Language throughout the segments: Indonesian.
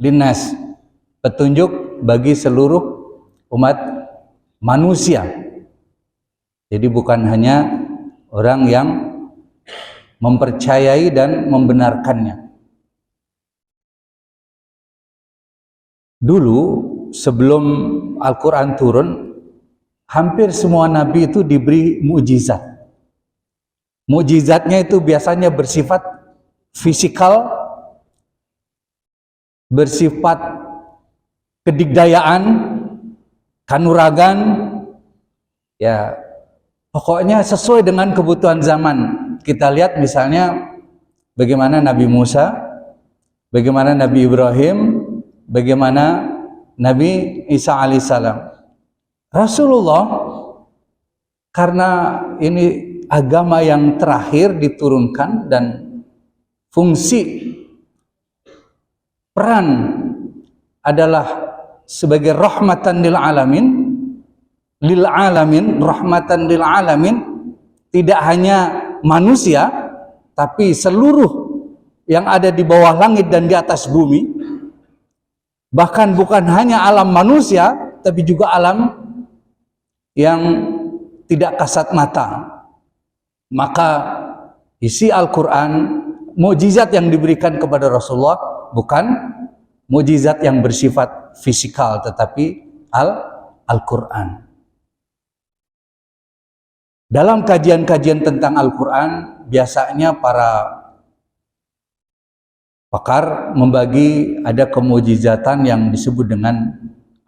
linnas, petunjuk bagi seluruh umat manusia. Jadi bukan hanya orang yang mempercayai dan membenarkannya. Dulu sebelum Al-Quran turun, hampir semua nabi itu diberi mukjizat. Mukjizatnya itu biasanya bersifat fisikal, bersifat kedigdayaan, kanuragan, ya pokoknya sesuai dengan kebutuhan zaman. Kita lihat misalnya bagaimana Nabi Musa, bagaimana Nabi Ibrahim, bagaimana Nabi Isa alaihissalam. Rasulullah, karena ini agama yang terakhir diturunkan dan fungsi peran adalah sebagai rahmatan lil alamin, rahmatan lil alamin, tidak hanya manusia tapi seluruh yang ada di bawah langit dan di atas bumi, bahkan bukan hanya alam manusia tapi juga alam yang tidak kasat mata. Maka isi Al-Quran, mukjizat yang diberikan kepada Rasulullah bukan mukjizat yang bersifat fisikal, tetapi Al-Quran. Dalam kajian-kajian tentang Al-Quran, biasanya para pakar membagi ada kemujizatan yang disebut dengan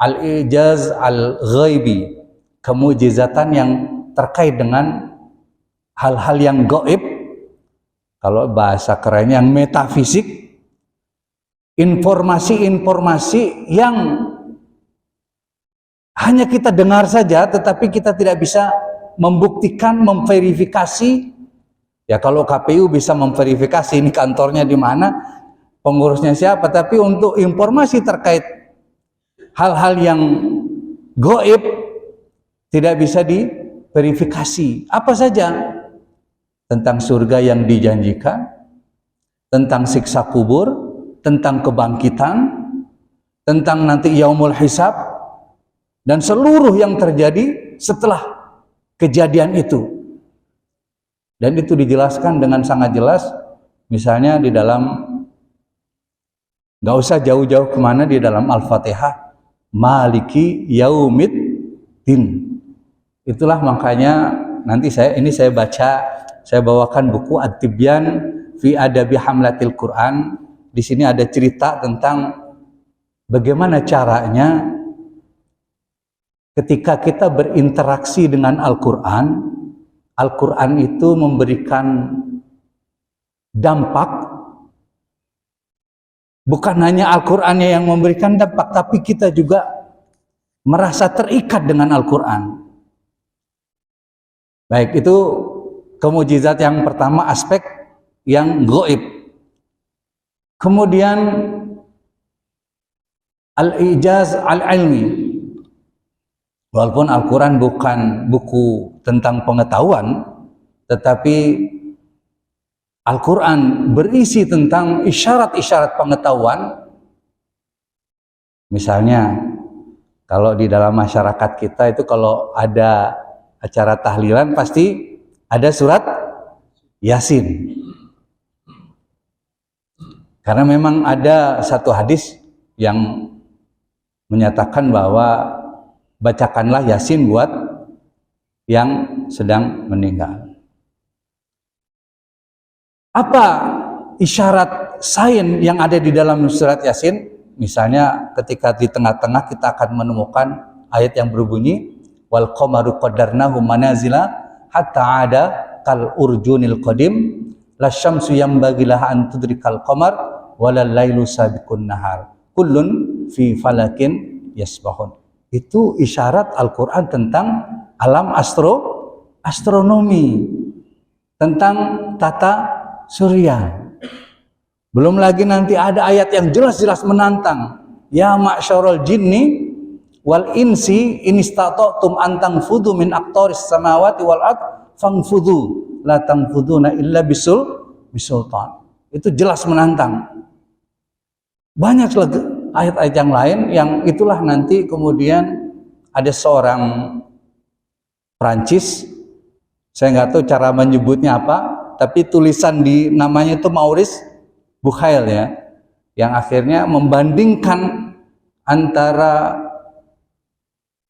al-ijaz al-ghaibi, kemujizatan yang terkait dengan hal-hal yang gaib, kalau bahasa kerennya yang metafisik, informasi-informasi yang hanya kita dengar saja tetapi kita tidak bisa membuktikan, memverifikasi. Ya kalau KPU bisa memverifikasi ini kantornya di mana, pengurusnya siapa, tapi untuk informasi terkait hal-hal yang gaib tidak bisa diverifikasi. Apa saja? Tentang surga yang dijanjikan, tentang siksa kubur, tentang kebangkitan, tentang nanti yaumul hisab, dan seluruh yang terjadi setelah kejadian itu. Dan itu dijelaskan dengan sangat jelas, misalnya di dalam, nggak usah jauh-jauh kemana, di dalam Al-Fatihah, Maliki Yaumiddin. Itulah makanya nanti saya bawakan buku At-Tibyan fi Adabi Hamlatil Quran. Di sini ada cerita tentang bagaimana caranya ketika kita berinteraksi dengan Al-Quran. Al-Quran itu memberikan dampak, bukan hanya Al-Qurannya yang memberikan dampak, tapi kita juga merasa terikat dengan Al-Quran. Baik, itu kemujizat yang pertama, aspek yang gaib. Kemudian al-ijaz al-ilmi. Walaupun Al-Quran bukan buku tentang pengetahuan, tetapi Al-Quran berisi tentang isyarat-isyarat pengetahuan. Misalnya, kalau di dalam masyarakat kita itu kalau ada acara tahlilan pasti ada surat Yasin. Karena memang ada satu hadis yang menyatakan bahwa bacakanlah Yasin buat yang sedang meninggal. Apa isyarat sains yang ada di dalam surat Yasin? Misalnya ketika di tengah-tengah kita akan menemukan ayat yang berbunyi wal qamaru qaddarnahu manazila hatta ada kal urjunil qadim lasyamsu yanbaghi laha an tudrikal qamar walal lailu sabiqun nahar kullun fi falakin yasbahun. Itu isyarat Al-Quran tentang alam astronomi, tentang tata surya. Belum lagi nanti ada ayat yang jelas-jelas menantang, ya ma'syarul jinni wal insi in istata'tum an tanfudhu min aqtaris samawati wal ard fanfudhu la tanfuduna illa bisultan. Itu jelas menantang. Banyak ayat-ayat yang lain yang itulah nanti kemudian ada seorang Prancis, saya nggak tahu cara menyebutnya apa, tapi tulisan di namanya itu Maurice Bucaille ya, yang akhirnya membandingkan antara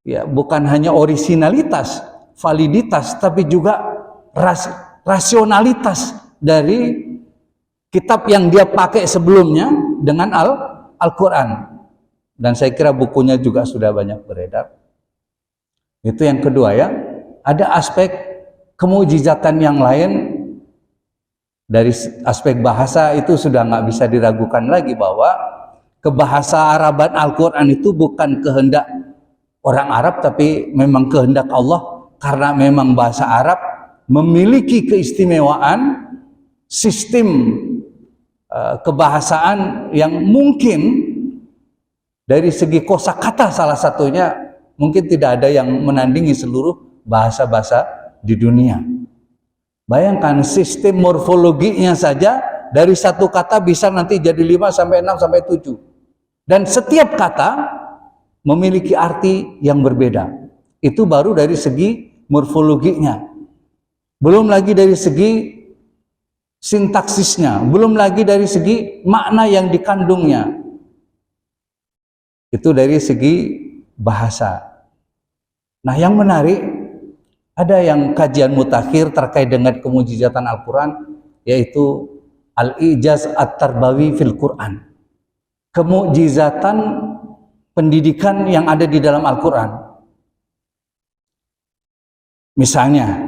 ya bukan hanya originalitas, validitas, tapi juga rasionalitas dari kitab yang dia pakai sebelumnya dengan Al-Quran. Dan saya kira bukunya juga sudah banyak beredar. Itu yang kedua ya. Ada aspek kemujizatan yang lain. Dari aspek bahasa itu sudah nggak bisa diragukan lagi bahwa kebahasa Araban Al-Quran itu bukan kehendak orang Arab, tapi memang kehendak Allah, karena memang bahasa Arab memiliki keistimewaan sistem kebahasaan yang mungkin dari segi kosakata salah satunya mungkin tidak ada yang menandingi seluruh bahasa-bahasa di dunia. Bayangkan sistem morfologinya saja dari satu kata bisa nanti jadi 5 sampai 6 sampai 7. Dan setiap kata memiliki arti yang berbeda. Itu baru dari segi morfologinya. Belum lagi dari segi sintaksisnya, belum lagi dari segi makna yang dikandungnya. Itu dari segi bahasa. Nah, yang menarik, ada yang kajian mutakhir terkait dengan kemujizatan Al-Quran, yaitu Al-Ijaz At-Tarbawi fil Quran. Kemujizatan pendidikan yang ada di dalam Al-Quran. Misalnya,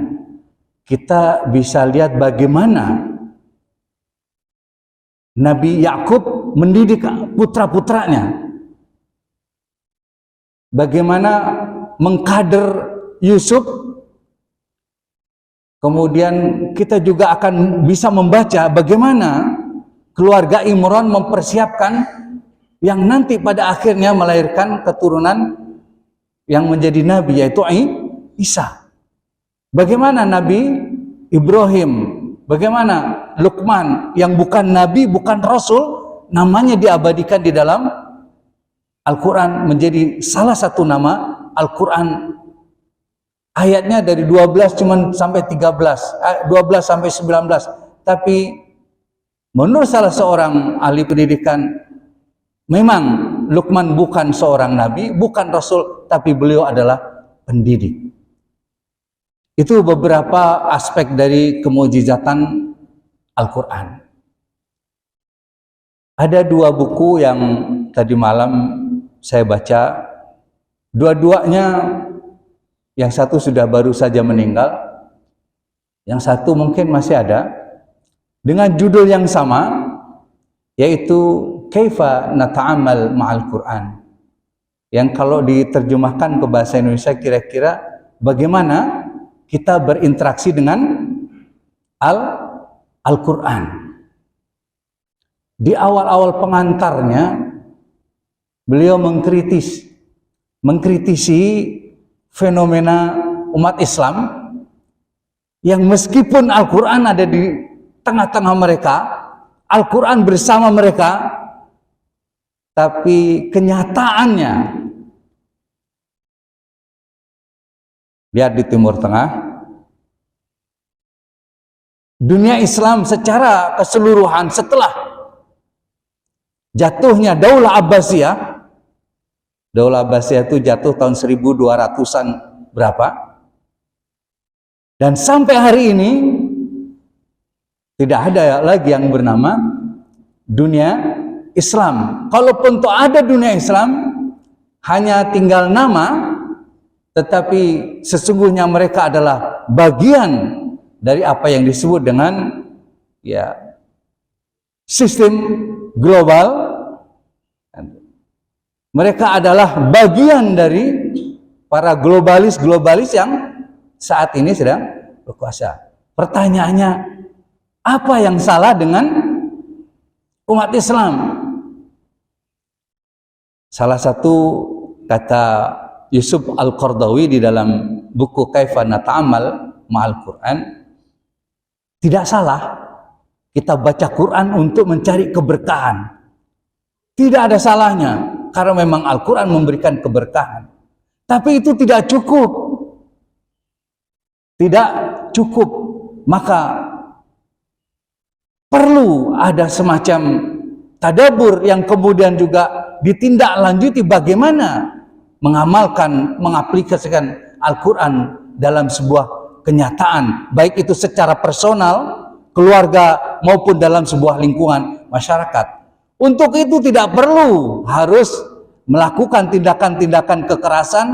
kita bisa lihat bagaimana Nabi Yakub mendidik putra-putranya. Bagaimana mengkader Yusuf. Kemudian kita juga akan bisa membaca bagaimana keluarga Imran mempersiapkan yang nanti pada akhirnya melahirkan keturunan yang menjadi nabi, yaitu Isa. Bagaimana Nabi Ibrahim, bagaimana Luqman yang bukan nabi, bukan rasul, namanya diabadikan di dalam Al-Quran menjadi salah satu nama Al-Quran. Ayatnya dari 12 cuman sampai 13, 12 sampai 19. Tapi menurut salah seorang ahli pendidikan, memang Luqman bukan seorang nabi, bukan rasul, tapi beliau adalah pendidik. Itu beberapa aspek dari kemujizatan Al-Quran. Ada 2 buku yang tadi malam saya baca, dua-duanya, yang satu sudah baru saja meninggal, yang satu mungkin masih ada, dengan judul yang sama, yaitu Kaifa Nata'ammal Ma'al Quran, yang kalau diterjemahkan ke bahasa Indonesia kira-kira bagaimana kita berinteraksi dengan Al-Quran. Di awal-awal pengantarnya, beliau mengkritisi fenomena umat Islam yang meskipun Al-Quran ada di tengah-tengah mereka, Al-Quran bersama mereka, tapi kenyataannya, lihat di Timur Tengah, dunia Islam secara keseluruhan setelah jatuhnya Daulah Abbasiyah. Daulah Abbasiyah itu jatuh tahun 1200-an berapa. Dan sampai hari ini tidak ada lagi yang bernama dunia Islam. Kalaupun toh ada dunia Islam, hanya tinggal nama, tetapi sesungguhnya mereka adalah bagian dari apa yang disebut dengan ya sistem global. Mereka adalah bagian dari para globalis yang saat ini sedang berkuasa. Pertanyaannya, apa yang salah dengan umat Islam? Salah satu kata Yusuf Al-Qaradawi di dalam buku Kaifa Nata'ammal Ma'al Quran, tidak salah kita baca Quran untuk mencari keberkahan. Tidak ada salahnya, karena memang Al-Quran memberikan keberkahan. Tapi itu tidak cukup. Tidak cukup. Maka perlu ada semacam tadabbur yang kemudian juga ditindaklanjuti bagaimana mengamalkan, mengaplikasikan Al-Quran dalam sebuah kenyataan, baik itu secara personal, keluarga, maupun dalam sebuah lingkungan masyarakat. Untuk itu tidak perlu harus melakukan tindakan-tindakan kekerasan,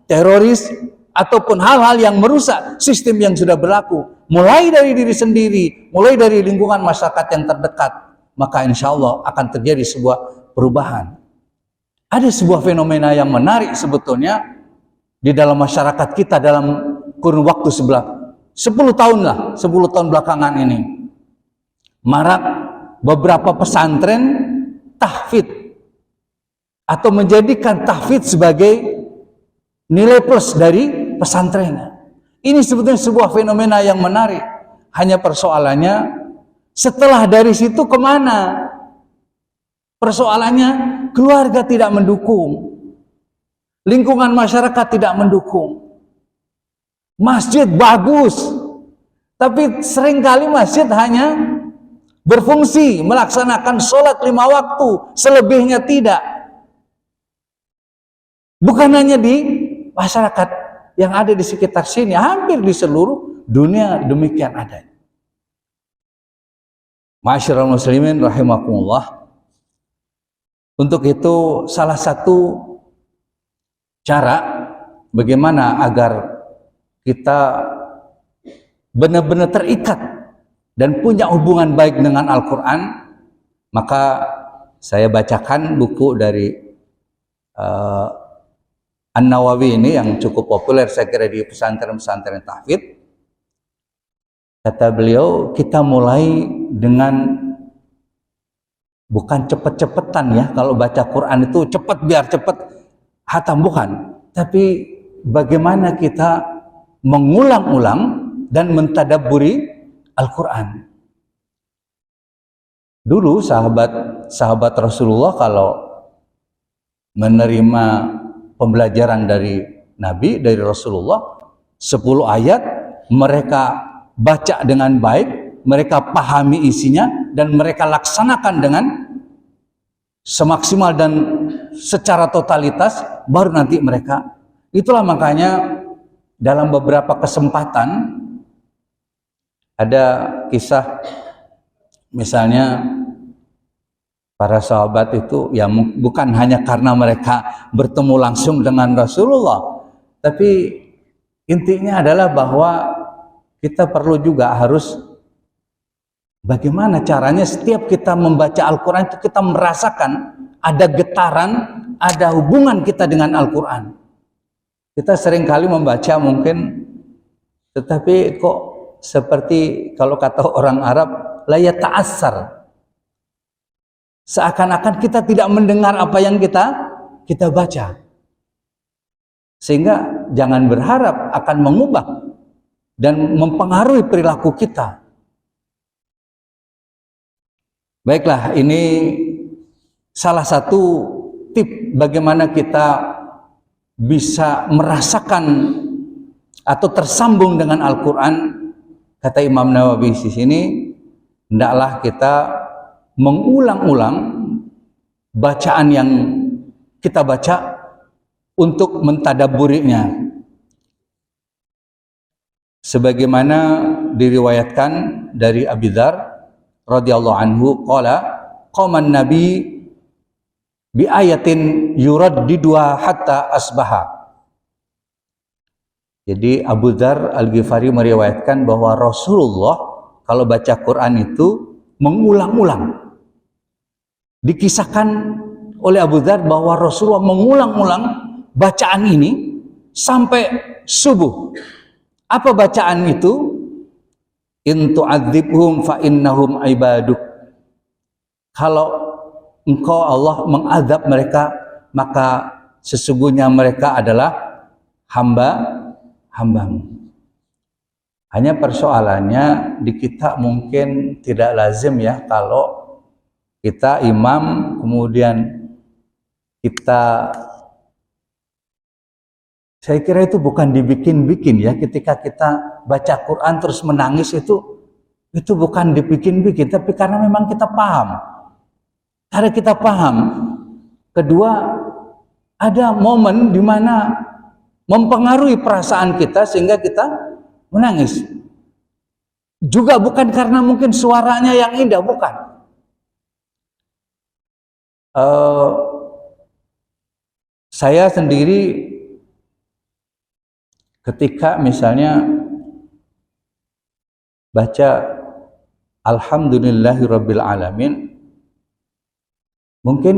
teroris, ataupun hal-hal yang merusak sistem yang sudah berlaku. Mulai dari diri sendiri, mulai dari lingkungan masyarakat yang terdekat, maka insya Allah akan terjadi sebuah perubahan. Ada sebuah fenomena yang menarik sebetulnya di dalam masyarakat kita dalam kurun waktu 10 tahun lah, 10 tahun belakangan ini. Marak beberapa pesantren tahfidz atau menjadikan tahfidz sebagai nilai plus dari pesantrennya. Ini sebetulnya sebuah fenomena yang menarik. Hanya persoalannya setelah dari situ kemana? Persoalannya keluarga tidak mendukung, lingkungan masyarakat tidak mendukung. Masjid bagus, tapi seringkali masjid hanya berfungsi melaksanakan sholat 5 waktu, selebihnya tidak. Bukan hanya di masyarakat yang ada di sekitar sini, hampir di seluruh dunia demikian ada. Ma'asyiral muslimin rahimakumullah. Untuk itu salah satu cara bagaimana agar kita benar-benar terikat dan punya hubungan baik dengan Al-Quran, maka saya bacakan buku dari An-Nawawi ini yang cukup populer saya kira di pesantren-pesantren tahfidz. Kata beliau, kita mulai dengan bukan cepet-cepetan ya, kalau baca Quran itu cepet biar cepet hatam, bukan. Tapi bagaimana kita mengulang-ulang dan mentadabburi Al-Quran. Dulu sahabat Rasulullah kalau menerima pembelajaran dari Nabi, dari Rasulullah, 10 ayat mereka baca dengan baik, mereka pahami isinya, dan mereka laksanakan dengan semaksimal dan secara totalitas, baru nanti mereka. Itulah makanya dalam beberapa kesempatan ada kisah, misalnya para sahabat itu ya bukan hanya karena mereka bertemu langsung dengan Rasulullah, tapi intinya adalah bahwa kita perlu juga harus bagaimana caranya setiap kita membaca Al-Quran itu kita merasakan ada getaran, ada hubungan kita dengan Al-Quran. Kita seringkali membaca mungkin, tetapi kok seperti kalau kata orang Arab, la yata'assar. Seakan-akan kita tidak mendengar apa yang kita baca. Sehingga jangan berharap akan mengubah dan mempengaruhi perilaku kita. Baiklah, ini salah satu tip bagaimana kita bisa merasakan atau tersambung dengan Al-Quran. Kata Imam Nawawi di sini, hendaklah kita mengulang-ulang bacaan yang kita baca untuk mentadabburinya. Sebagaimana diriwayatkan dari Abi Dzar radhiyallahu anhu, qala qaman nabi bi ayatin yuraddiduha hatta asbaha. Jadi Abu Dzar Al-Ghifari meriwayatkan bahwa Rasulullah kalau baca Quran itu mengulang-ulang. Dikisahkan oleh Abu Dzar bahwa Rasulullah mengulang-ulang bacaan ini sampai subuh. Apa bacaan itu? In tu'adzibhum fa innahum ibaduk. Kalau engkau Allah mengazab mereka, maka sesungguhnya mereka adalah hambamu. Hanya persoalannya di kita mungkin tidak lazim ya kalau kita imam, kemudian kita, saya kira itu bukan dibikin-bikin ya, ketika kita baca Quran terus menangis itu bukan dibikin-bikin, tapi karena memang kita paham. Karena kita paham. Kedua, ada momen di mana mempengaruhi perasaan kita sehingga kita menangis. Juga bukan karena mungkin suaranya yang indah, bukan. Saya sendiri ketika misalnya baca Alhamdulillahirabbil alamin, mungkin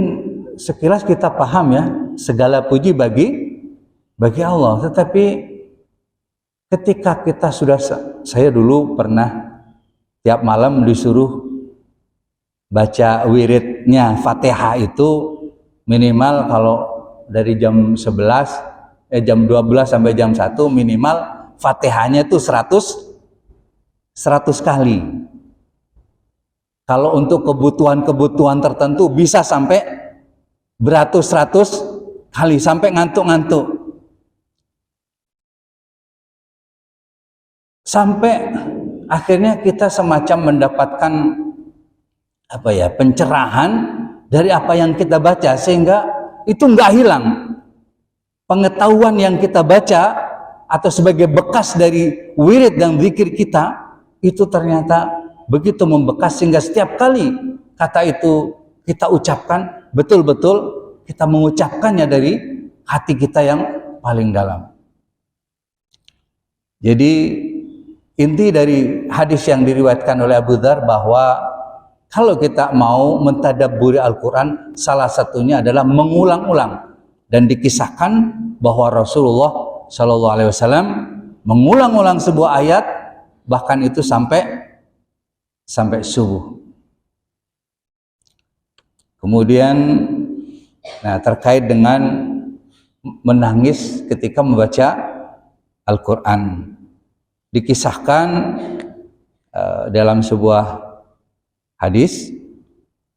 sekilas kita paham ya, segala puji bagi Allah. Tetapi ketika kita sudah, saya dulu pernah tiap malam disuruh baca wiridnya Fatihah itu minimal kalau dari jam jam 12 sampai jam 1 minimal Fatihahnya itu 100 kali. Kalau untuk kebutuhan-kebutuhan tertentu bisa sampai beratus-ratus kali, sampai ngantuk-ngantuk. Sampai akhirnya kita semacam mendapatkan pencerahan dari apa yang kita baca, sehingga itu nggak hilang. Pengetahuan yang kita baca atau sebagai bekas dari wirid dan zikir kita itu ternyata begitu membekas, sehingga setiap kali kata itu kita ucapkan, betul-betul kita mengucapkannya dari hati kita yang paling dalam. Jadi inti dari hadis yang diriwayatkan oleh Abu Dzar bahwa kalau kita mau mentadabburi Al-Quran, salah satunya adalah mengulang-ulang. Dan dikisahkan bahwa Rasulullah SAW mengulang-ulang sebuah ayat, bahkan itu sampai subuh. Kemudian, terkait dengan menangis ketika membaca Al-Quran, dikisahkan dalam sebuah hadis,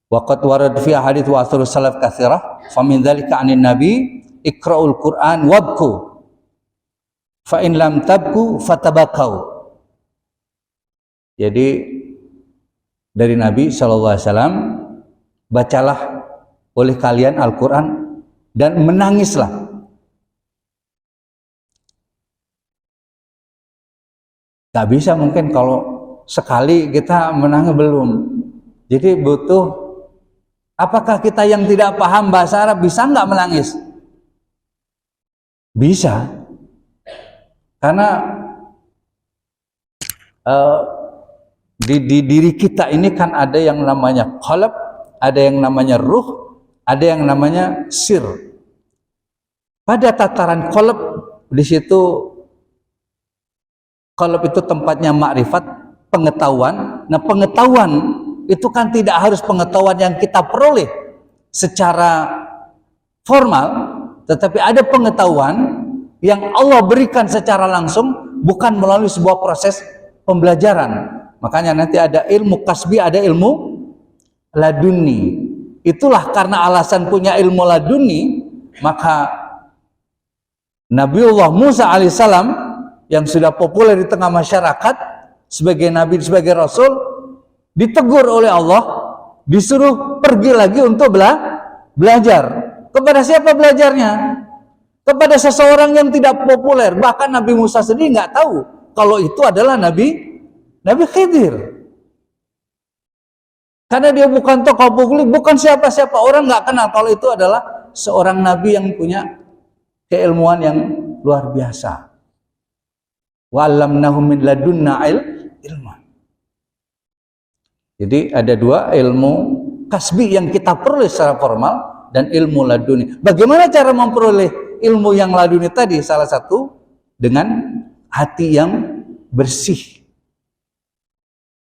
waqad warad fi hadits wa asrul salaf katsirah fa min dzalika 'anin nabi iqra'ul Qur'an wabku fa in lam tabku fatabakau. Jadi dari Nabi sallallahu alaihi wasallam, bacalah oleh kalian Al-Qur'an dan menangislah. Tak bisa mungkin kalau sekali kita menangis belum. Jadi butuh, apakah kita yang tidak paham bahasa Arab bisa nggak menangis? Bisa. Karena di diri kita ini kan ada yang namanya qalb, ada yang namanya ruh, ada yang namanya sir. Pada tataran qalb, di situ qalb itu tempatnya makrifat, pengetahuan. Nah, pengetahuan itu kan tidak harus pengetahuan yang kita peroleh secara formal, tetapi ada pengetahuan yang Allah berikan secara langsung, bukan melalui sebuah proses pembelajaran. Makanya nanti ada ilmu kasbi, ada ilmu laduni. Itulah karena alasan punya ilmu laduni, maka Nabiullah Musa alaihissalam yang sudah populer di tengah masyarakat sebagai nabi, sebagai rasul, ditegur oleh Allah, disuruh pergi lagi untuk belajar. Kepada siapa belajarnya? Kepada seseorang yang tidak populer. Bahkan Nabi Musa sendiri nggak tahu kalau itu adalah Nabi Khidir. Karena dia bukan tokoh publik, bukan siapa-siapa, orang nggak kenal kalau itu adalah seorang nabi yang punya keilmuan yang luar biasa. Wa 'allamnahu min ladunna ilma. Jadi ada dua, ilmu kasbi yang kita peroleh secara formal dan ilmu laduni. Bagaimana cara memperoleh ilmu yang laduni tadi? Salah satu dengan hati yang bersih,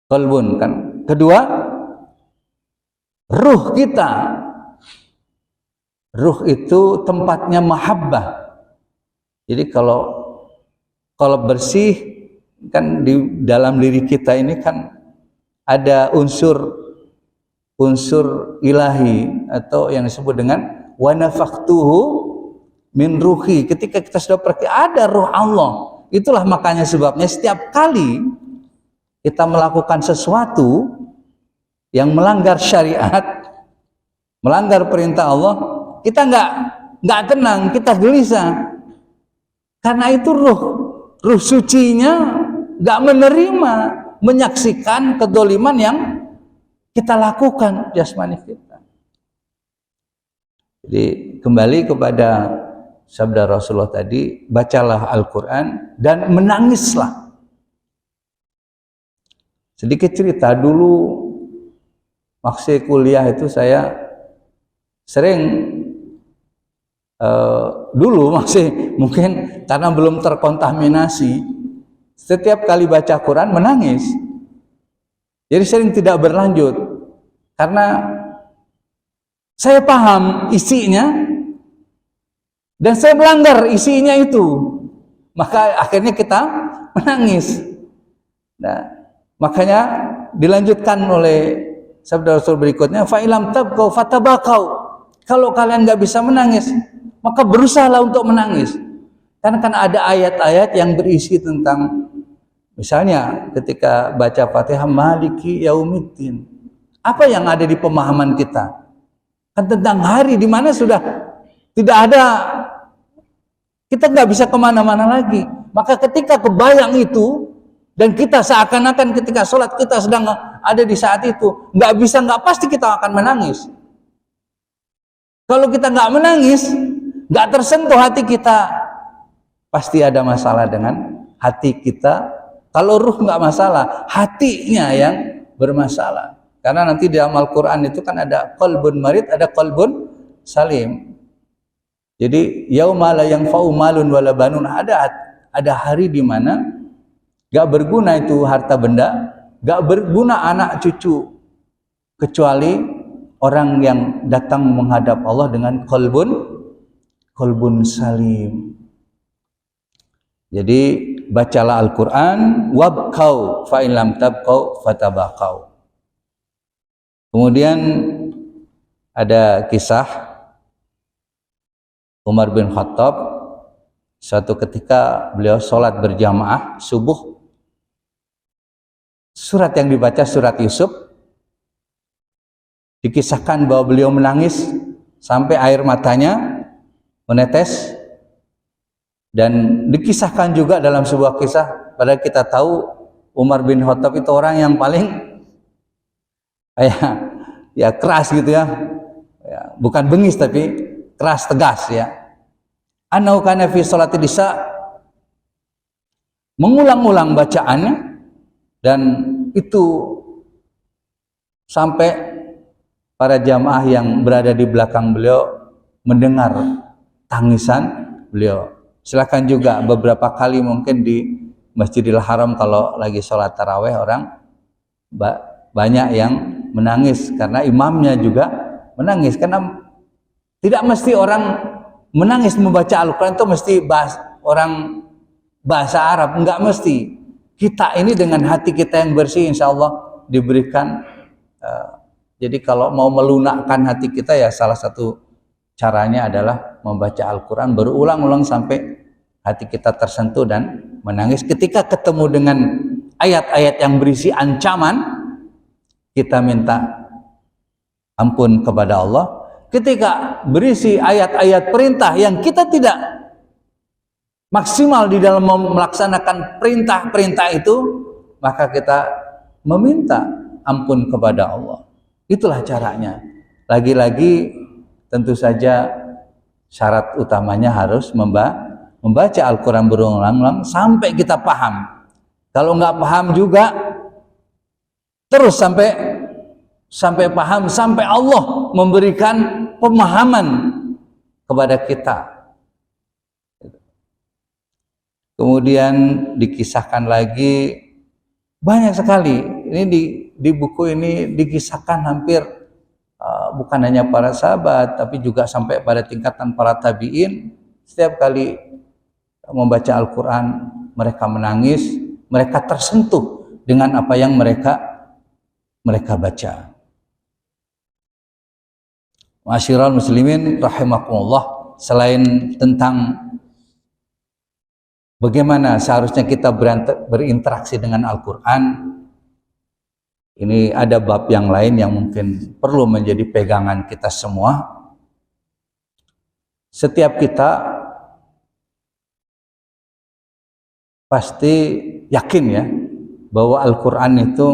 qalbun kan. Kedua, ruh kita. Ruh itu tempatnya mahabbah. Jadi kalau bersih kan di dalam diri kita ini kan ada unsur unsur ilahi atau yang disebut dengan wa nafakhtuhu min ruhi. Ketika kita sudah pergi ada ruh Allah. Itulah makanya sebabnya setiap kali kita melakukan sesuatu yang melanggar syariat, melanggar perintah Allah, kita nggak tenang, kita gelisah. Karena itu ruh sucinya nggak menerima, menyaksikan kedoliman yang kita lakukan jasmani kita. Jadi kembali kepada sabda Rasulullah tadi, bacalah Al-Quran dan menangislah. Sedikit cerita, dulu waktu kuliah itu saya sering dulu masih mungkin karena belum terkontaminasi, setiap kali baca Quran menangis. Jadi sering tidak berlanjut karena saya paham isinya dan saya melanggar isinya itu, maka akhirnya kita menangis. Nah, makanya dilanjutkan oleh sabda Rasul berikutnya, fa ilam tabqau fatabaqau. Kalau kalian nggak bisa menangis, maka berusahalah untuk menangis. Karena kan ada ayat-ayat yang berisi tentang, misalnya ketika baca Fatihah, Maliki Yaumiddin. Apa yang ada di pemahaman kita? Kan tentang hari di mana sudah tidak ada, kita nggak bisa kemana-mana lagi. Maka ketika kebayang itu, dan kita seakan-akan ketika sholat kita sedang ada di saat itu, nggak pasti kita akan menangis. Kalau kita nggak menangis, nggak tersentuh hati kita, pasti ada masalah dengan hati kita. Kalau ruh nggak masalah, hatinya yang bermasalah. Karena nanti di dalam Al-Quran itu kan ada qalbun marid, ada qalbun salim. Jadi yauma la yanfa'u malun wala banun, ada hari di mana gak berguna itu harta benda, gak berguna anak cucu, kecuali orang yang datang menghadap Allah dengan qalbun salim. Jadi bacalah Al-Quran, wabqau fa in lam tabqau fatabaqau. Kemudian ada kisah Umar bin Khattab, suatu ketika beliau sholat berjamaah subuh, surat yang dibaca surat Yusuf, dikisahkan bahwa beliau menangis sampai air matanya menetes, dan dikisahkan juga dalam sebuah kisah, padahal kita tahu Umar bin Khattab itu orang yang paling ya keras gitu ya, bukan bengis tapi keras tegas ya. Annahu kana fi sholati isya, mengulang-ulang bacaannya, dan itu sampai para jamaah yang berada di belakang beliau mendengar tangisan beliau. Silakan juga beberapa kali mungkin di Masjidil Haram kalau lagi sholat taraweh orang banyak yang menangis karena imamnya juga menangis, karena tidak mesti orang menangis membaca Al-Quran itu mesti orang bahasa Arab, enggak mesti. Kita ini dengan hati kita yang bersih insya Allah diberikan. Jadi kalau mau melunakkan hati kita ya salah satu caranya adalah membaca Al-Quran berulang-ulang sampai hati kita tersentuh dan menangis. Ketika ketemu dengan ayat-ayat yang berisi ancaman, kita minta ampun kepada Allah. Ketika berisi ayat-ayat perintah yang kita tidak maksimal di dalam melaksanakan perintah-perintah itu, maka kita meminta ampun kepada Allah. Itulah caranya. Lagi-lagi tentu saja syarat utamanya harus membaca Al-Quran berulang-ulang sampai kita paham. Kalau nggak paham juga terus sampai paham, sampai Allah memberikan pemahaman kepada kita. Kemudian dikisahkan lagi banyak sekali. Ini di buku ini dikisahkan hampir bukan hanya para sahabat, tapi juga sampai pada tingkatan para tabi'in. Setiap kali membaca Al-Quran mereka menangis, mereka tersentuh dengan apa yang mereka baca. Ma'asyiral muslimin rahimakumullah, selain tentang bagaimana seharusnya kita berinteraksi dengan Al-Quran, ini ada bab yang lain yang mungkin perlu menjadi pegangan kita semua. Setiap kita pasti yakin ya bahwa Al-Quran itu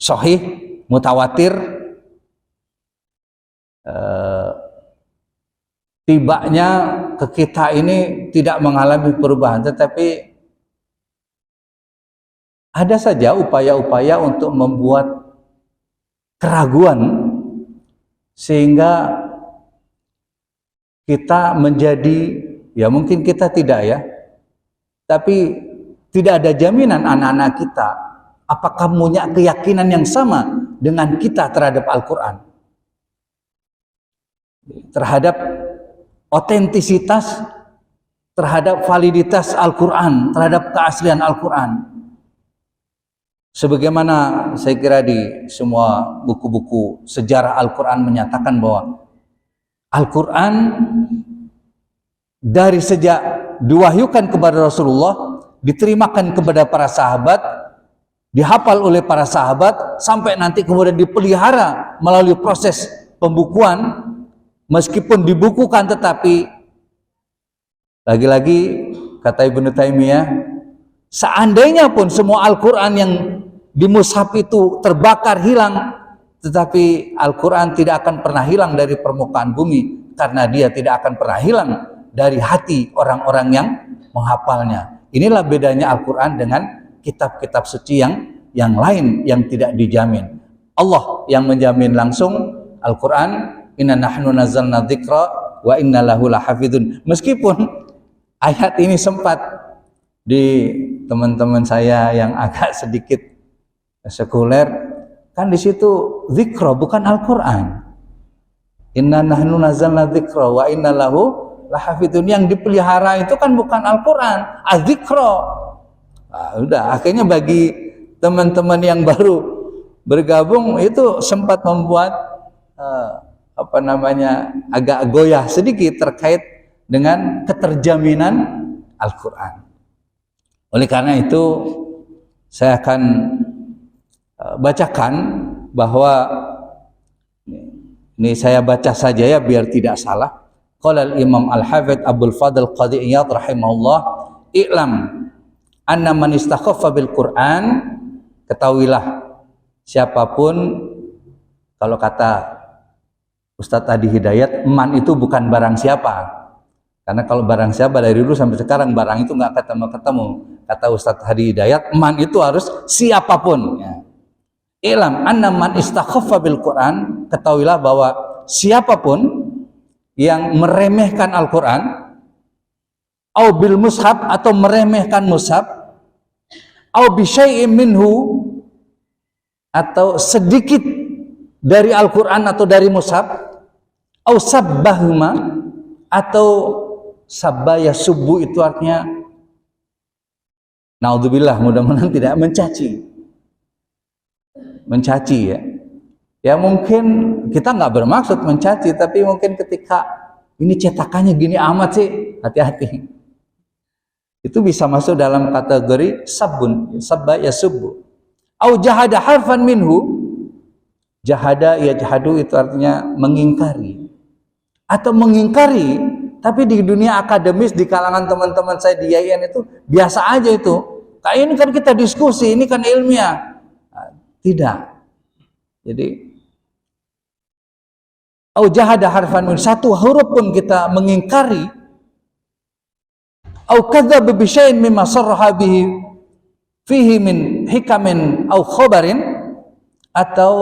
sahih, mutawatir, tibanya ke kita ini tidak mengalami perubahan, tetapi ada saja upaya-upaya untuk membuat keraguan sehingga kita menjadi, ya mungkin kita tidak ya, tapi tidak ada jaminan anak-anak kita apakah punya keyakinan yang sama dengan kita terhadap Al-Quran, terhadap otentisitas, terhadap validitas Al-Quran, terhadap keaslian Al-Quran. Sebagaimana saya kira di semua buku-buku sejarah Al-Quran menyatakan bahwa Al-Quran dari sejak diwahyukan kepada Rasulullah, diterimakan kepada para sahabat, dihafal oleh para sahabat, sampai nanti kemudian dipelihara melalui proses pembukuan. Meskipun dibukukan, tetapi lagi-lagi kata Ibnu Taimiyah, seandainya pun semua Al-Quran yang di mushaf itu terbakar, hilang, tetapi Al-Quran tidak akan pernah hilang dari permukaan bumi, karena dia tidak akan pernah hilang dari hati orang-orang yang menghafalnya. Inilah bedanya Al-Quran dengan kitab-kitab suci yang lain yang tidak dijamin. Allah yang menjamin langsung Al-Quran, inna nahnu nazzalna dzikra wa inna lahu lahafidun. Meskipun ayat ini sempat di teman-teman saya yang agak sedikit sekuler, kan di situ dzikra bukan Al-Quran. Inna nahnu nazzalna dzikra wa inna lahu lahafidun. Yang dipelihara itu kan bukan Al-Quran, az-dzikra. Nah, udah, akhirnya bagi teman-teman yang baru bergabung itu sempat membuat agak goyah sedikit terkait dengan keterjaminan Al-Quran. Oleh karena itu saya akan bacakan bahwa ini saya baca saja ya biar tidak salah. Qala al-Imam Al-Hafidz Abdul Fadl Qadhi Iyad rahimahullah, i'lam anna man istakhaffa bil Quran, ketahuilah siapapun, kalau kata Ustadz Hadi Hidayat, man itu bukan barang siapa. Karena kalau barang siapa dari dulu sampai sekarang barang itu nggak ketemu-ketemu. Kata Ustadz Hadi Hidayat, man itu harus siapapun. Ya. Ilam anna man istakhaffa bil Quran, ketahuilah bahwa siapapun yang meremehkan Al-Quran, au bil mushaf, atau meremehkan mushaf, au bi syai'in minhu, atau sedikit dari Al-Quran atau dari mushaf, au sabbahuma, atau sabba yasubbu itu artinya naudzubillah, mudah-mudahan tidak mencaci ya. Ya mungkin kita nggak bermaksud mencaci, tapi mungkin ketika ini cetakannya gini amat sih, hati-hati. Itu bisa masuk dalam kategori sabbun, sabba yasubbu. Au jahada harfan minhu, jahada yajhadu itu artinya mengingkari, atau mengingkari, tapi di dunia akademis, di kalangan teman-teman saya di IAIN itu biasa aja itu. Kayak ini kan kita diskusi, ini kan ilmiah. Nah, tidak. Jadi au jahada harfan min, satu huruf pun kita mengingkari, au kadzdzaba bi syai'in mimma sarraha bihi fihi min hikamin au khabarin, atau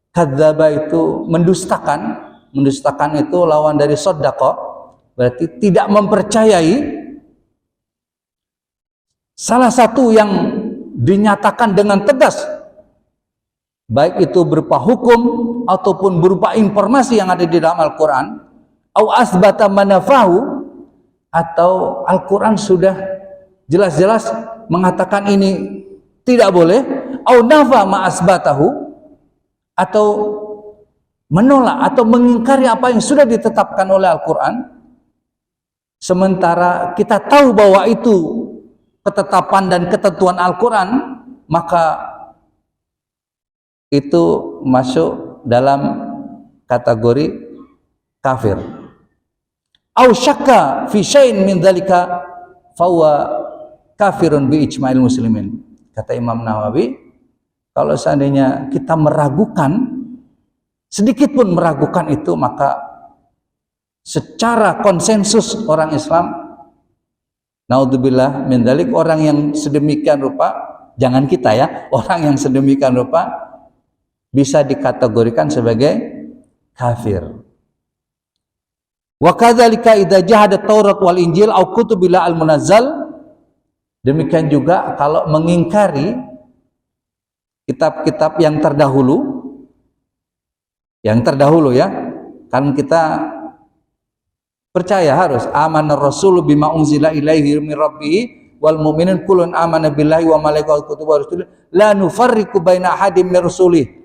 kadzdzaba itu mendustakan. Mendustakan itu lawan dari sodako, berarti tidak mempercayai salah satu yang dinyatakan dengan tegas, baik itu berupa hukum ataupun berupa informasi yang ada di dalam Al-Quran, au asbata manafahu, atau Al-Quran sudah jelas-jelas mengatakan ini tidak boleh, au nafa ma asbatahu, atau menolak atau mengingkari apa yang sudah ditetapkan oleh Al-Quran, sementara kita tahu bahwa itu ketetapan dan ketentuan Al-Quran, maka itu masuk dalam kategori kafir. Au syakka fi syai'in min dzalika fahuwa kafirun bi ijma'il muslimin. Kata Imam Nawawi, kalau seandainya kita meragukan, sedikit pun meragukan itu, maka secara konsensus orang Islam, naudzubillah min dzalik, orang yang sedemikian rupa, jangan kita ya, orang yang sedemikian rupa bisa dikategorikan sebagai kafir. Wa kadzalika idza jahada Taurat wal Injil au kutubillah al-munazzal, demikian juga kalau mengingkari kitab-kitab yang terdahulu ya, kan kita percaya harus amanar rasulu bima unzila ilaihi min rabbih wal mu'minun kullun amana billahi wa malaikatihi wa kutubihi wa rusulihi la nufarriqu baina ahadin min rusulih.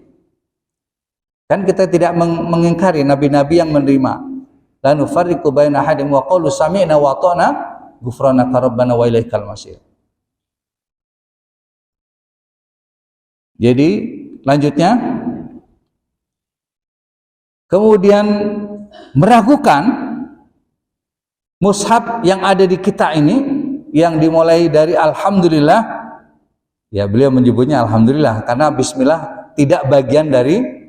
Kan kita tidak mengingkari nabi-nabi yang menerima la nufarriqu baina ahadin wa qalu sami'na wa ata'na ghufranaka rabbana wa ilaikal masir. Jadi lanjutnya, kemudian meragukan mushaf yang ada di kita ini, yang dimulai dari alhamdulillah, ya beliau menyebutnya alhamdulillah karena bismillah tidak bagian dari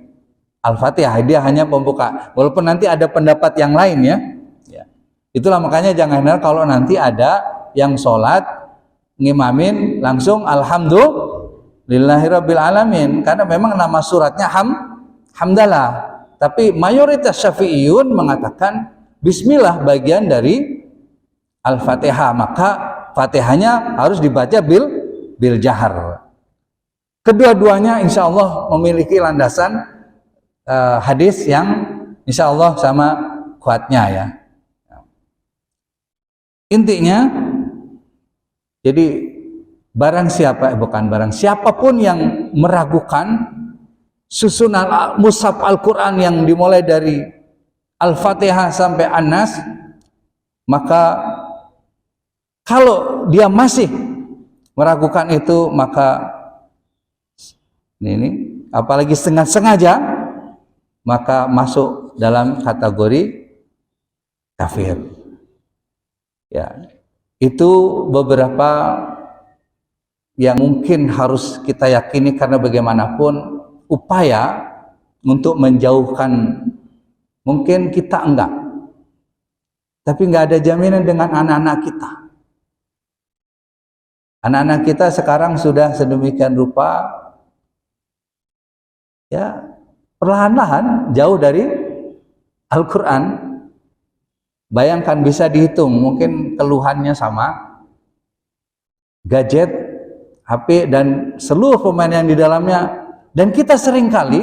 Al-Fatihah, dia hanya pembuka. Walaupun nanti ada pendapat yang lain ya. Itulah makanya jangan kalau nanti ada yang sholat ngimamin langsung alhamdulillahirabbil alamin, karena memang nama suratnya hamdalah. Tapi mayoritas Syafi'iyun mengatakan bismillah bagian dari Al-Fatihah, maka Fatihahnya harus dibaca bil jahar. Kedua-duanya insya Allah memiliki landasan hadis yang insya Allah sama kuatnya ya. Intinya, jadi siapapun yang meragukan susunan mushaf Al-Quran yang dimulai dari Al-Fatihah sampai An-Nas, maka kalau dia masih meragukan itu, maka ini apalagi sengaja, maka masuk dalam kategori kafir. Ya, itu beberapa yang mungkin harus kita yakini, karena bagaimanapun upaya untuk menjauhkan, mungkin kita enggak, tapi enggak ada jaminan dengan anak-anak kita. Anak-anak kita sekarang sudah sedemikian rupa, ya perlahan-lahan jauh dari Al-Quran. Bayangkan, bisa dihitung mungkin keluhannya sama gadget, HP dan seluruh pemain yang di dalamnya, dan kita seringkali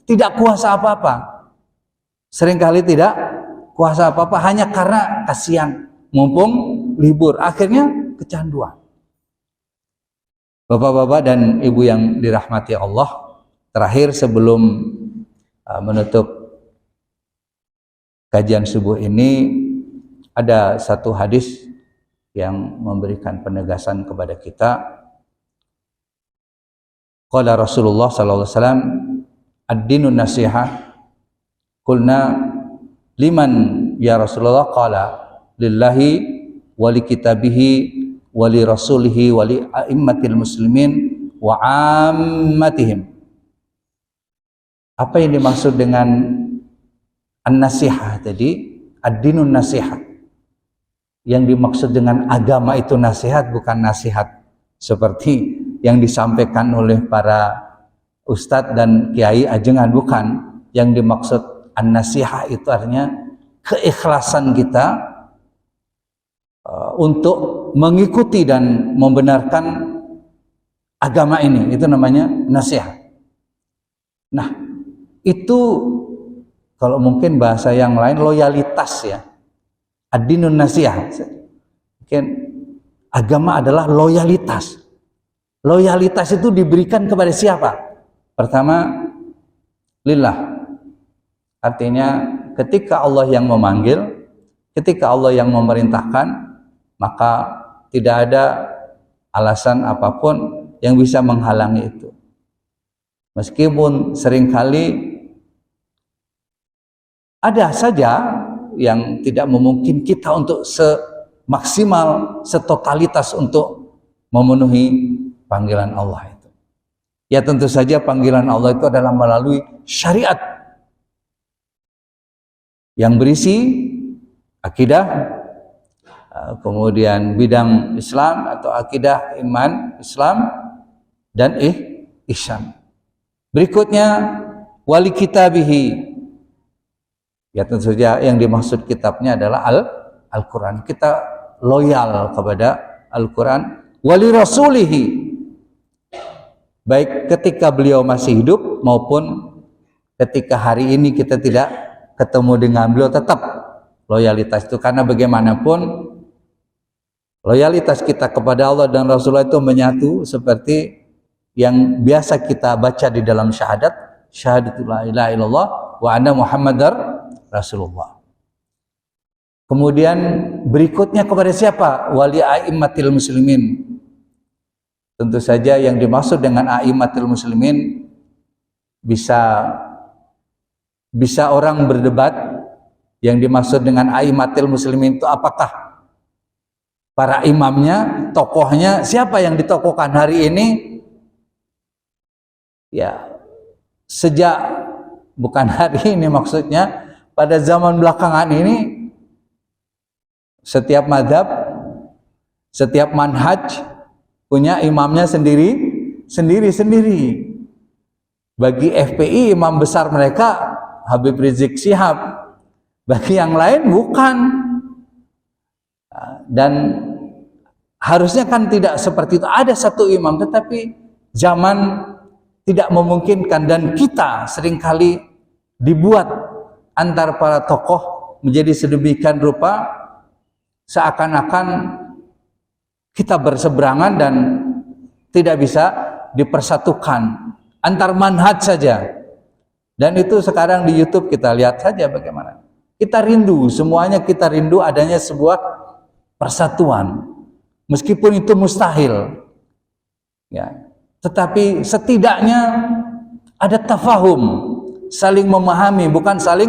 tidak kuasa apa-apa. Hanya karena kasihan, mumpung libur, akhirnya kecanduan. Bapak-bapak dan ibu yang dirahmati Allah, terakhir sebelum menutup kajian subuh ini, ada satu hadis yang memberikan penegasan kepada kita. Qala Rasulullah sallallahu alaihi wasallam, ad-dinun nasihah. Qulna liman ya Rasulullah? Qala lillahi wa li kitabihi wa li rasulihi wa li a'immatil muslimin wa ammatihim. Apa yang dimaksud dengan an-nasihah tadi? Ad-dinun nasihah. Yang dimaksud dengan agama itu nasihat, bukan nasihat seperti yang disampaikan oleh para ustadz dan kiai ajengan, bukan. Yang dimaksud an-nasihah itu artinya keikhlasan kita untuk mengikuti dan membenarkan agama ini, itu namanya nasihat. Nah, itu kalau mungkin bahasa yang lain loyalitas ya. Ad-dinun nasihah. Mungkin agama adalah loyalitas. Loyalitas itu diberikan kepada siapa? Pertama, lillah. Artinya ketika Allah yang memanggil, ketika Allah yang memerintahkan, maka tidak ada alasan apapun yang bisa menghalangi itu. Meskipun seringkali ada saja yang tidak memungkinkan kita untuk semaksimal, setotalitas untuk memenuhi panggilan Allah itu. Ya tentu saja panggilan Allah itu adalah melalui syariat yang berisi akidah, kemudian bidang Islam atau akidah iman Islam dan ihsan. Berikutnya wali kitabihi. Ya tentu saja yang dimaksud kitabnya adalah Al-Quran. Kita loyal kepada Al-Quran. Wali rasulihi. Baik ketika beliau masih hidup maupun ketika hari ini kita tidak ketemu dengan beliau, tetap loyalitas itu. Karena bagaimanapun loyalitas kita kepada Allah dan Rasulullah itu menyatu seperti yang biasa kita baca di dalam syahadatul la ilaha illallah wa anna Muhammadar Rasulullah. Kemudian berikutnya kepada siapa? Wali a'immatil muslimin. Tentu saja yang dimaksud dengan a'immatil muslimin bisa orang berdebat. Yang dimaksud dengan a'immatil muslimin itu apakah para imamnya, tokohnya, siapa yang ditokohkan hari ini? Ya, sejak bukan hari ini maksudnya, pada zaman belakangan ini setiap madhab, setiap manhaj punya imamnya sendiri. Bagi FPI imam besar mereka Habib Rizik Syihab, bagi yang lain bukan. Dan harusnya kan tidak seperti itu, ada satu imam, tetapi zaman tidak memungkinkan dan kita seringkali dibuat antar para tokoh menjadi sedemikian rupa seakan-akan kita berseberangan dan tidak bisa dipersatukan antar manhaj saja. Dan itu sekarang di YouTube kita lihat saja bagaimana. Kita rindu, semuanya kita rindu adanya sebuah persatuan. Meskipun itu mustahil. Ya. Tetapi setidaknya ada tafahum, saling memahami, bukan saling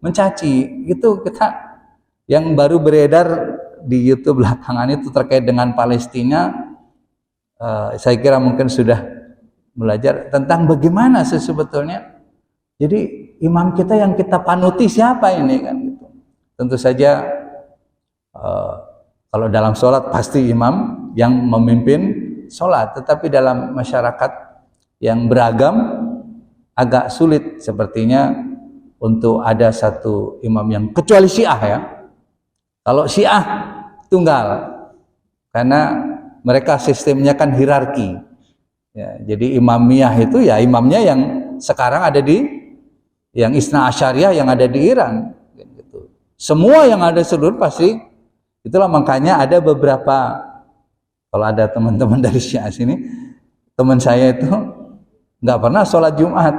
mencaci. Itu kita yang baru beredar di YouTube belakangan itu terkait dengan Palestina. Saya kira mungkin sudah belajar tentang bagaimana sebetulnya. Jadi imam kita yang kita panuti siapa ini kan gitu. Tentu saja kalau dalam sholat pasti imam yang memimpin sholat, tetapi dalam masyarakat yang beragam agak sulit sepertinya untuk ada satu imam yang, kecuali Syiah ya. Kalau Syiah tunggal, karena mereka sistemnya kan hierarki ya, jadi imamiyah itu ya imamnya yang sekarang ada di yang Isna Asyariyah yang ada di Iran gitu. Semua yang ada seluruh pasti itulah, makanya ada beberapa, kalau ada teman-teman dari Syiah sini, teman saya itu nggak pernah sholat Jumat.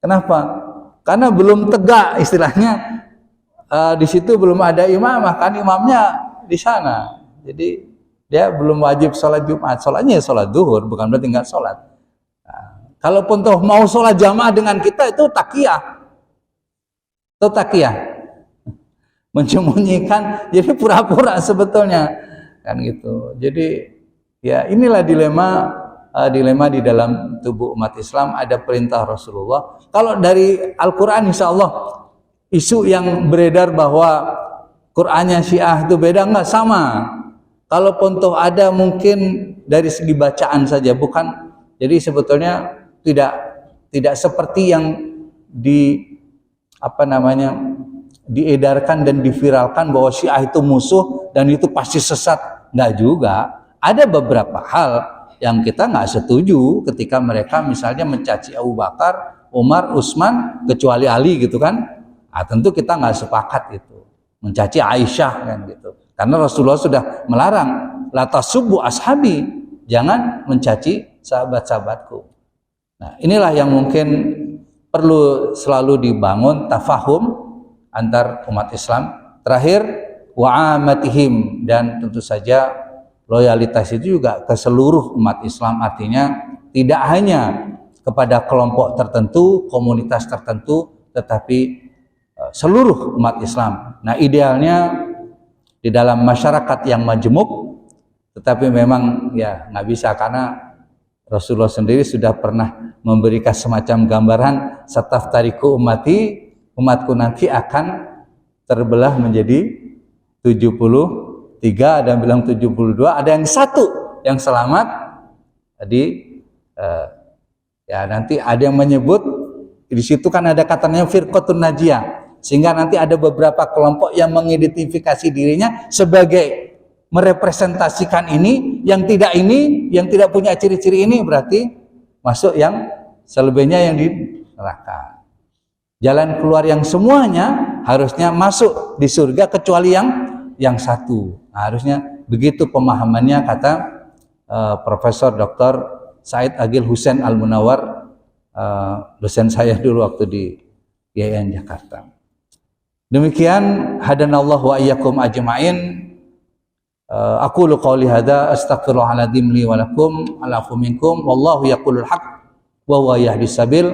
Kenapa? Karena belum tegak istilahnya, di situ belum ada imam, kan imamnya di sana. Jadi dia belum wajib sholat Jumat, sholatnya sholat duhur, bukan berarti nggak sholat. Nah, kalaupun toh mau sholat jamaah dengan kita itu takiyah, menyembunyikan, jadi pura-pura sebetulnya. Kan gitu. Jadi ya inilah dilema di dalam tubuh umat Islam. Ada perintah Rasulullah. Kalau dari Al-Quran insya Allah isu yang beredar bahwa Qurannya Syiah itu beda, enggak, sama. Kalaupun toh ada mungkin dari segi bacaan saja, bukan. Jadi sebetulnya tidak seperti yang diedarkan dan diviralkan bahwa Syiah itu musuh dan itu pasti sesat. Enggak juga. Ada beberapa hal yang kita nggak setuju ketika mereka misalnya mencaci Abu Bakar, Umar, Utsman, kecuali Ali gitu kan. Nah, tentu kita nggak sepakat itu. Mencaci Aisyah kan gitu. Karena Rasulullah sudah melarang, la tasubbu ashabi, jangan mencaci sahabat-sahabatku. Nah, inilah yang mungkin perlu selalu dibangun tafahum antar umat Islam. Terakhir, wa'amatihim, dan tentu saja loyalitas itu juga ke seluruh umat Islam, artinya tidak hanya kepada kelompok tertentu, komunitas tertentu, tetapi seluruh umat Islam. Nah, idealnya di dalam masyarakat yang majemuk, tetapi memang ya nggak bisa, karena Rasulullah sendiri sudah pernah memberikan semacam gambaran, sataftariqu ummati, umatku nanti akan terbelah menjadi 73, ada yang bilang 72, ada yang satu yang selamat. Jadi ya nanti ada yang menyebut di situ kan ada katanya firqatun najiyah, sehingga nanti ada beberapa kelompok yang mengidentifikasi dirinya sebagai merepresentasikan ini, yang tidak punya ciri-ciri ini berarti masuk, yang selebihnya yang di neraka. Jalan keluar yang semuanya harusnya masuk di surga kecuali yang satu. Nah, harusnya begitu pemahamannya, kata Profesor Dr. Said Agil Hussein Al-Munawar, dosen saya dulu waktu di IAIN Jakarta. Demikian, hadanallahu wa iyyakum ajma'in. Aqulu qawli hadza astaghfirullahaladzim li wa lakum alafu minkum wallahu yaqulul haqq wa huwa yahdis sabil.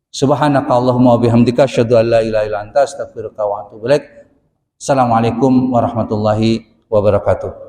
Subhanaka Allahumma wa bihamdika asyhadu an la ilaha illa anta astaghfiruka wa atubu ilaik. Assalamualaikum warahmatullahi wabarakatuh.